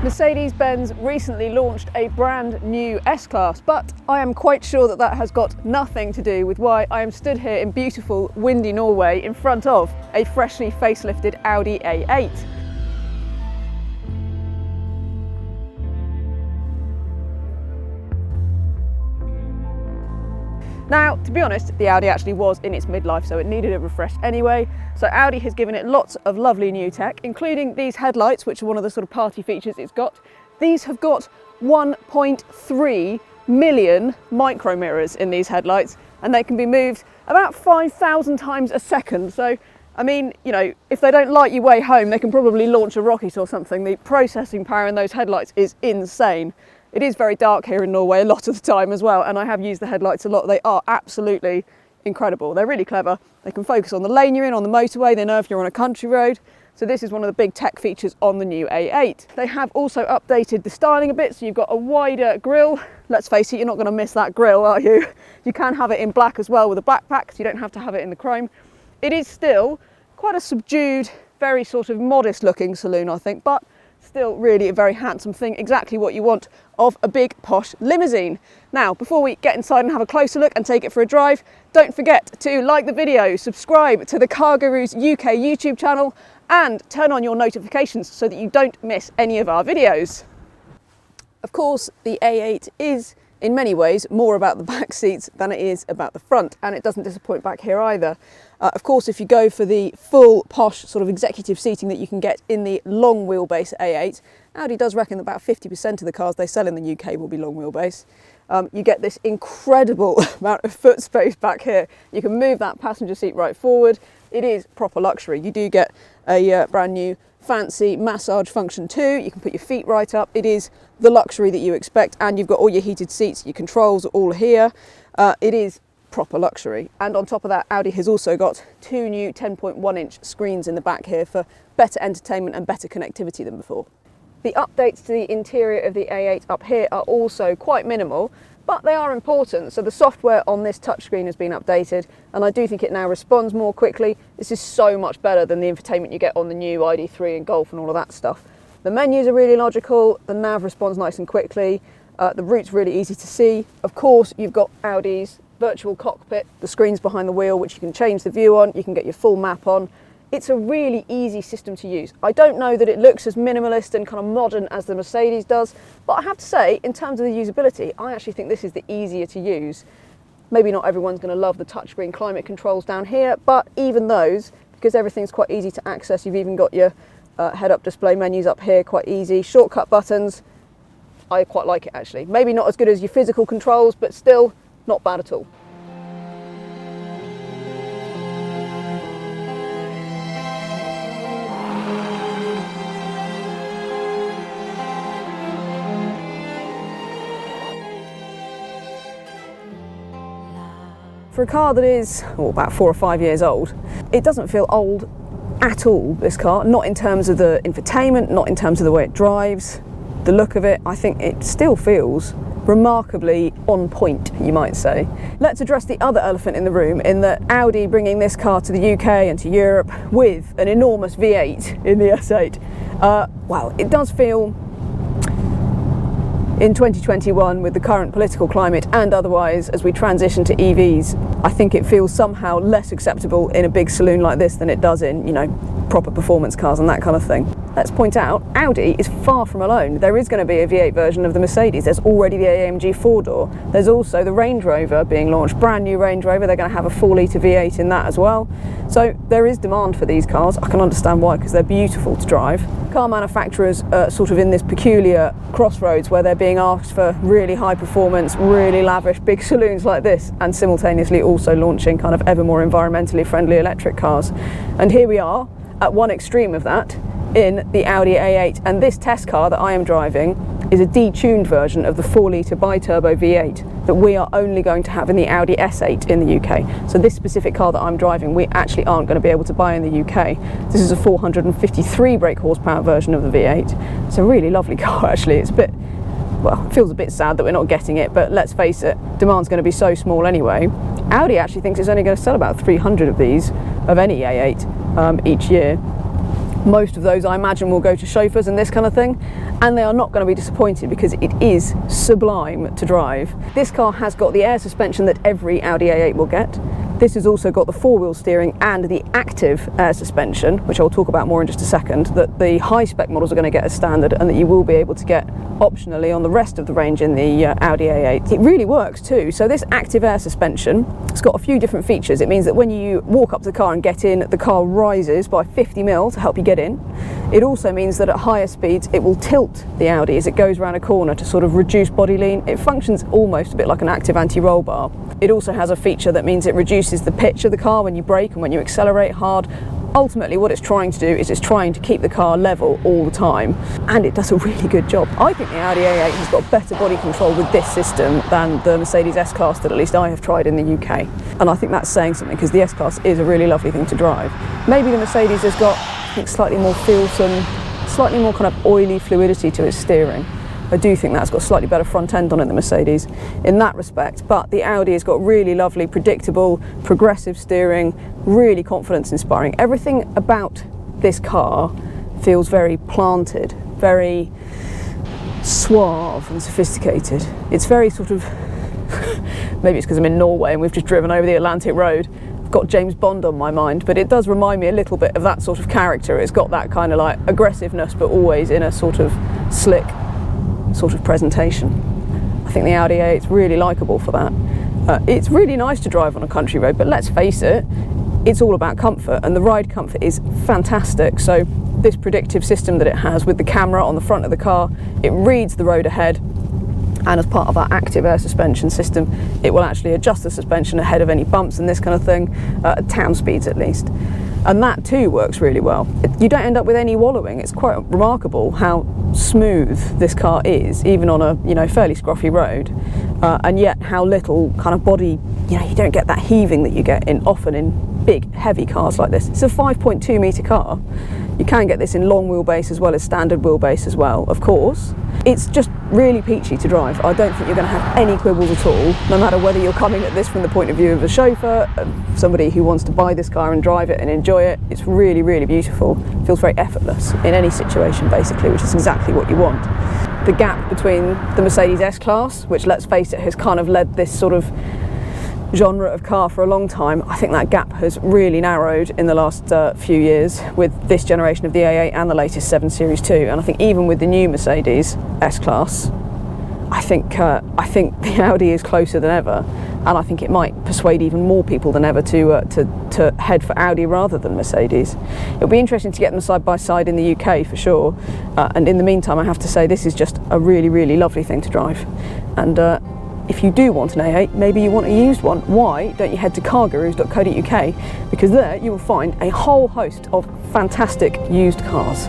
Mercedes-Benz recently launched a brand new S-Class, but I am quite sure that that has got nothing to do with why I am stood here in beautiful, windy Norway in front of a freshly facelifted Audi A8. Now, to be honest, the Audi actually was in its midlife, so it needed a refresh anyway. So Audi has given it lots of lovely new tech, including these headlights, which are one of the sort of party features it's got. These have got 1.3 million micro mirrors in these headlights, and they can be moved about 5,000 times a second. So, I mean, you know, if they don't light your way home, they can probably launch a rocket or something. The processing power in those headlights is insane. It is very dark here in Norway a lot of the time as well, and I have used the headlights a lot. They are absolutely incredible. They're really clever. They can focus on the lane you're in, on the motorway. They know if you're on a country road. So this is one of the big tech features on the new A8. They have also updated the styling a bit, so you've got a wider grille. Let's face it, you're not going to miss that grille, are you? You can have it in black as well with a black pack, so you don't have to have it in the chrome. It is still quite a subdued, very sort of modest looking saloon, I think, but still really a very handsome thing, exactly what you want of a big posh limousine. Now, before we get inside and have a closer look and take it for a drive, don't forget to like the video, subscribe to the CarGurus UK YouTube channel, and turn on your notifications so that you don't miss any of our videos. Of course, the A8 is in many ways more about the back seats than it is about the front, and it doesn't disappoint back here either. Of course, if you go for the full posh sort of executive seating that you can get in the long wheelbase A8, Audi does reckon that about 50% of the cars they sell in the UK will be long wheelbase. You get this incredible amount of foot space back here. You can move that passenger seat right forward. It is proper luxury. You do get a brand new fancy massage function too. You can put your feet right up. It is the luxury that you expect, and you've got all your heated seats. Your controls are all here. It is proper luxury, and on top of that, Audi has also got two new 10.1-inch screens in the back here for better entertainment and better connectivity than before. The updates to the interior of the A8 up here are also quite minimal, but they are important. So the software on this touchscreen has been updated, and I do think it now responds more quickly. This is so much better than the infotainment you get on the new ID3 and Golf and all of that stuff. The menus are really logical, the nav responds nice and quickly, the route's really easy to see. Of course, you've got Audi's virtual cockpit, the screens behind the wheel, which you can change the view on, you can get your full map on. It's a really easy system to use. I don't know that it looks as minimalist and kind of modern as the Mercedes does, but I have to say, in terms of the usability, I actually think this is the easier to use. Maybe not everyone's going to love the touchscreen climate controls down here, but even those, because everything's quite easy to access, you've even got your head-up display menus up here, quite easy. Shortcut buttons, I quite like it actually. Maybe not as good as your physical controls, but still not bad at all. For a car that is about 4 or 5 years old, it doesn't feel old at all, this car. Not in terms of the infotainment, not in terms of the way it drives, the look of it. I think it still feels remarkably on point, you might say. Let's address the other elephant in the room, in that Audi bringing this car to the UK and to Europe with an enormous V8 in the S8. Well, it does feel, in 2021, with the current political climate and otherwise, as we transition to EVs, I think it feels somehow less acceptable in a big saloon like this than it does in, you know, proper performance cars and that kind of thing. Let's point out, Audi is far from alone. There is going to be a V8 version of the Mercedes. There's already the AMG 4-door. There's also the Range Rover being launched, brand new Range Rover. They're going to have a 4-litre V8 in that as well. So there is demand for these cars. I can understand why, because they're beautiful to drive. Car manufacturers are sort of in this peculiar crossroads where they're being asked for really high performance, really lavish big saloons like this, and simultaneously also launching kind of ever more environmentally friendly electric cars. And here we are at one extreme of that in the Audi A8, and this test car that I am driving is a detuned version of the 4-litre bi-turbo V8 that we are only going to have in the Audi S8 in the UK. So this specific car that I'm driving, we actually aren't going to be able to buy in the UK. This is a 453 brake horsepower version of the V8. It's a really lovely car actually. It's a bit, well, it feels a bit sad that we're not getting it, but let's face it, demand's going to be so small anyway. Audi actually thinks it's only going to sell about 300 of these, of any A8, each year. Most of those I imagine will go to chauffeurs and this kind of thing, and they are not going to be disappointed because it is sublime to drive. This car has got the air suspension that every Audi A8 will get. This has also got the four-wheel steering and the active air suspension, which I'll talk about more in just a second, that the high-spec models are going to get as standard and that you will be able to get optionally on the rest of the range in the Audi A8. It really works too. So this active air suspension, it's got a few different features. It means that when you walk up to the car and get in, the car rises by 50 mil to help you get in. It also means that at higher speeds it will tilt the Audi as it goes around a corner to sort of reduce body lean. It functions almost a bit like an active anti-roll bar. It also has a feature that means it reduces the pitch of the car when you brake and when you accelerate hard. Ultimately what it's trying to do is it's trying to keep the car level all the time, and it does a really good job. I think the Audi A8 has got better body control with this system than the Mercedes S-Class that at least I have tried in the UK, and I think that's saying something because the S-Class is a really lovely thing to drive. Maybe the Mercedes has got, I think, slightly more feelsome, slightly more kind of oily fluidity to its steering. I do think that's got slightly better front end on it than Mercedes in that respect, but the Audi has got really lovely, predictable, progressive steering, really confidence inspiring. Everything about this car feels very planted, very suave and sophisticated. It's very sort of, maybe it's because I'm in Norway and we've just driven over the Atlantic Road. I've got James Bond on my mind, but it does remind me a little bit of that sort of character. It's got that kind of like aggressiveness, but always in a sort of slick sort of presentation. I think the Audi A8 is really likeable for that. It's really nice to drive on a country road, but let's face it, it's all about comfort, and the ride comfort is fantastic. So this predictive system that it has with the camera on the front of the car, it reads the road ahead, and as part of our active air suspension system, it will actually adjust the suspension ahead of any bumps and this kind of thing, at town speeds at least. And that too works really well. You don't end up with any wallowing. It's quite remarkable how smooth this car is, even on a fairly scruffy road, and yet how little kind of body, you don't get that heaving that you get often in big heavy cars like this. It's a 5.2 metre car. You can get this in long wheelbase as well as standard wheelbase as well, of course. It's just really peachy to drive. I don't think you're going to have any quibbles at all, no matter whether you're coming at this from the point of view of a chauffeur, somebody who wants to buy this car and drive it and enjoy it. It's really, really beautiful. It feels very effortless in any situation, basically, which is exactly what you want. The gap between the Mercedes S-Class, which, let's face it, has kind of led this sort of genre of car for a long time, I think that gap has really narrowed in the last few years with this generation of the A8 and the latest 7 Series 2, and I think even with the new Mercedes S-Class, I think the Audi is closer than ever, and I think it might persuade even more people than ever to head for Audi rather than Mercedes. It'll be interesting to get them side by side in the UK for sure, and in the meantime I have to say this is just a really, really lovely thing to drive. And if you do want an A8, maybe you want a used one, why don't you head to cargurus.co.uk, because there you will find a whole host of fantastic used cars.